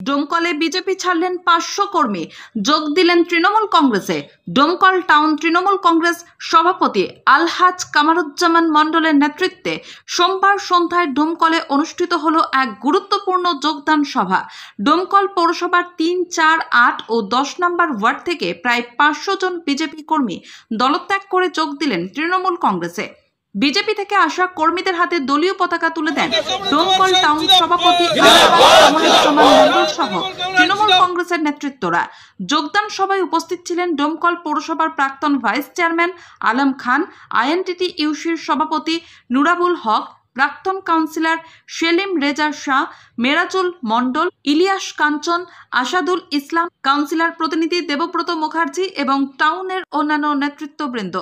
ডোমকলে BJP ছাড়লেন 500 কর্মী, যোগ দিলেন তৃণমূল কংগ্রেসে। ডোমকল টাউন তৃণমূল কংগ্রেস সভাপতি আলহাজ কামারুজ্জামান মণ্ডলের নেতৃত্বে সোমবার সন্ধ্যায় ডোমকলে অনুষ্ঠিত হলো এক গুরুত্বপূর্ণ যোগদান সভা। ডোমকল পৌরসভার 3, 4, 8 ও 10 নম্বর ওয়ার্ড থেকে প্রায় 500 জন বিজেপি কর্মী দলত্যাগ করে যোগ দিলেন তৃণমূল কংগ্রেসে। বিজেপি থেকে আসা কর্মীদের হাতে দলীয় পতাকা তুলে দেন ডোমকল টাউন সভাপতি কামারুজ্জামান মণ্ডল সহ তৃণমূল কংগ্রেসের নেতৃত্বরা। যোগদান সভায় উপস্থিত ছিলেন ডোমকল পৌরসভার প্রাক্তন vice chairman Alam Khan, INTT ইউসির সভাপতি নুরাবুল হক, প্রাক্তন কাউন্সিলর সেলিম রেজা শাহ, মেরাজুল মণ্ডল, ইলিয়াস কাঞ্চন, আসাদুল ইসলাম, কাউন্সিলর প্রতিনিধি দেবব্রত মুখার্জি এবং টাউনের অন্যান্য নেতৃত্ববৃন্দ।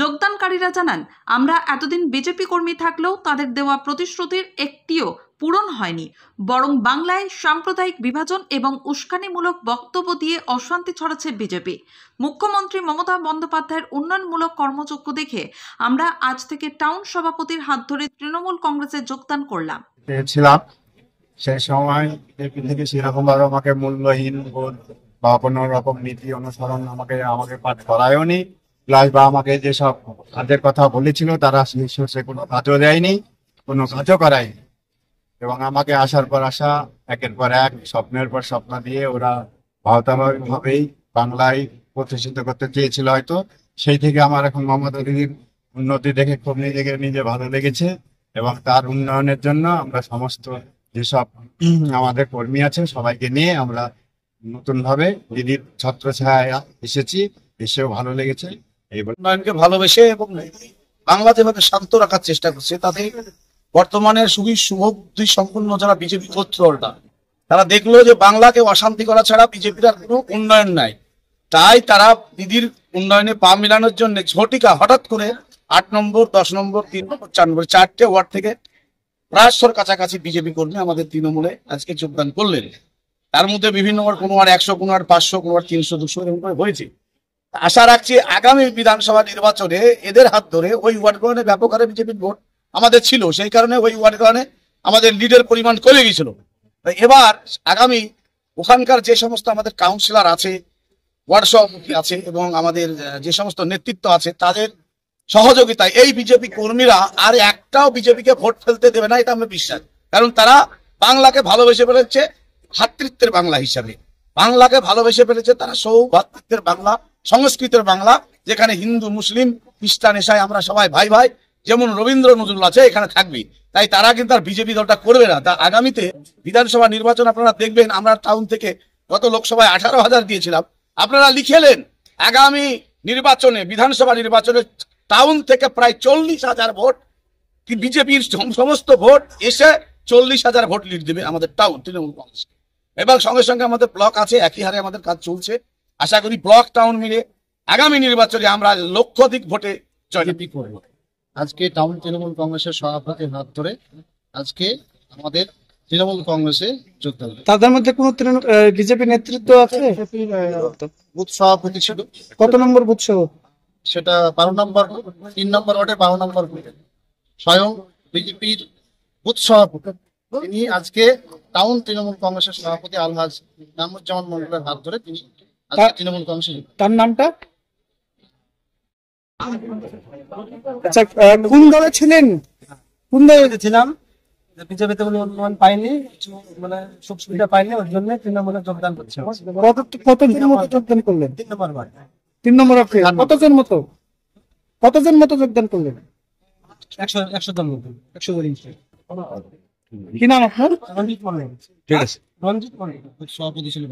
যোগদানকারীরা জানান, আমরা এতদিন বিজেপি কর্মী থাকলেও তাদের দেওয়া প্রতিশ্রুতির একটিও পূরণ হয়নি, বরং বাংলায় সাম্প্রদায়িক বিভাজন এবং উস্কানিমূলক বক্তব্য দিয়ে অশান্তি ছড়াচ্ছে বিজেপি। মুখ্যমন্ত্রী মমতা বন্দ্যোপাধ্যায়ের উন্নয়নমূলক কর্মযজ্ঞ দেখে আমরা আজ থেকে টাউন সভাপতির হাত ধরে তৃণমূল কংগ্রেসে যোগদান করলাম। সেই সময় বিজেপি থেকে সেরকম ভাবে আমাকে মূল্যহীন বোধ বা কোনো রকম নীতি অনুসরণ আমাকে পাঠ করায়নি, প্লাস বা আমাকে যেসব কাজের কথা বলেছিল তারা সে কোনো কাজও দেয়নি, কোনো কাজও করায়নি। এবং আমাকে আসার পর আসা, একের পর এক স্বপ্নের পর স্বপ্ন দিয়ে ওরা ভাবেই বাংলায় প্রতিষ্ঠিত করতে চেয়েছিল হয়তো। সেই থেকে আমার এখন মমতা দিদির উন্নতি দেখে খুব নিজে ভালো লেগেছে এবং তার উন্নয়নের জন্য আমরা সমস্ত যেসব আমাদের কর্মী আছে সবাইকে নিয়ে আমরা নতুন ভাবে দিদির ছত্রছায়ায় এসেছি, এসেও ভালো লেগেছে। এই উন্নয়নকে ভালোবেসে এবং বাংলা যেভাবে শান্ত রাখার চেষ্টা করছে, তাতে বর্তমানের শুভবুদ্ধি সম্পন্ন যারা বিজেপি কর্তৃপক্ষরা তারা দেখলো যে বাংলাকে অশান্তি করা ছাড়া বিজেপির আর কোনো উন্নয়ন নাই। তাই তারা দিদির উন্নয়নে পা মিলানোর জন্য ঝটিকা হঠাৎ করে 8 নম্বর, 10 নম্বর, 3 নম্বর, 4 নম্বর 4টে ওয়ার্ড থেকে প্রায় কাছাকাছি বিজেপি কর্মী আমাদের তৃণমূলে আজকে যোগদান করলেন। তার মধ্যে বিভিন্ন ওয়ার্ড, কোনো ওয়ার্ড 100, কোনো ওয়ার্ড 500, কোনো ওয়ার্ড 300, 200 এরকম করে হয়েছে। আশা রাখছি আগামী বিধানসভা নির্বাচনে এদের হাত ধরে ওই ওয়ার্ডগুলোনে ব্যাপক হারে বিজেপির ভোট আমাদের ছিল, সেই কারণে ওই ওয়ার্ডগুলোনে আমাদের লিডের পরিমাণ কমে গিয়েছিল। এবার আগামী ওখানকার যে সমস্ত আমাদের কাউন্সিলর আছে, ওয়ার্ড সভাপতি আছে এবং আমাদের যে সমস্ত নেতৃত্ব আছে তাদের সহযোগিতায় এই বিজেপি কর্মীরা আর একটাও বিজেপিকে ভোট ফেলতে দেবে না, এটা আমি বিশ্বাস। কারণ তারা বাংলাকে ভালোবেসে ফেলেছে ভ্রাতৃত্বের বাংলা হিসাবে, বাংলাকে ভালোবেসে ফেলেছে তারা সৌভ্রাতৃত্বের বাংলা, সংস্কৃতের বাংলা, যেখানে হিন্দু, মুসলিম, খ্রিস্টান, এসাই আমরা সবাই ভাই ভাই, যেমন রবীন্দ্র নজরুল আছে এখানে থাকবে। তাই তারা কিন্তু আর বিজেপি দলটা করবে না। তা আগামীতে বিধানসভা নির্বাচন আপনারা দেখবেন, আমরা টাউন থেকে গত লোকসভায় 18,000 দিয়েছিলাম, আপনারা লিখেলেন আগামী নির্বাচনে, বিধানসভা নির্বাচনে টাউন থেকে প্রায় 40,000 ভোট কি বিজেপির সমস্ত ভোট এসে 40,000 ভোট লিড দেবে আমাদের টাউন তৃণমূল কংগ্রেস। এবং সঙ্গে সঙ্গে আমাদের ব্লক আছে, একই হারে আমাদের কাজ চলছে। আশা করি ব্লক টাউন মিলে আগামী নির্বাচনে আমরা লক্ষাধিক ভোটে জয়লাভ করব। আজকে টাউন তৃণমূল কংগ্রেসের সভাপতির হাত ধরে আজকে আমাদের তৃণমূল কংগ্রেসে যোগদান। তাদের মধ্যে কোন বিজেপি নেতৃত্ব আছে? বুথ সভাপতি ছিল। কত নম্বর বুথ সভাপতি? সেটা 12 নম্বর, 3 নম্বর ওয়ার্ডে 12 নম্বর বুথে স্বয়ং বিজেপির বুথ সভাপতি তিনি আজকে টাউন তৃণমূল কংগ্রেসের সভাপতি আলহাজ কামারুজ্জামান মণ্ডলের হাত ধরে তিনি আজকে তৃণমূল কংগ্রেসে। তার নামটা? আচ্ছা, কোন দলে ছিলেন? কোন দলে ছিলাম? বিজেপিতে উন্নয়ন পাইনি, মানে সুখ সুবিধা পাইনি, ওই জন্য তৃণমূলে যোগদান করছে। কতজন মতো যোগদান করলেন? 3 নম্বর ওয়ার্ড। 3 নম্বর ওয়ার্ডে কতজন মতো যোগদান করলেন? 100 জন মতো। 100 জন। কি নাম আপনার? রঞ্জিত মন্ডল। ঠিক আছে। রঞ্জিত মন্ডল সভাপতি ছিল।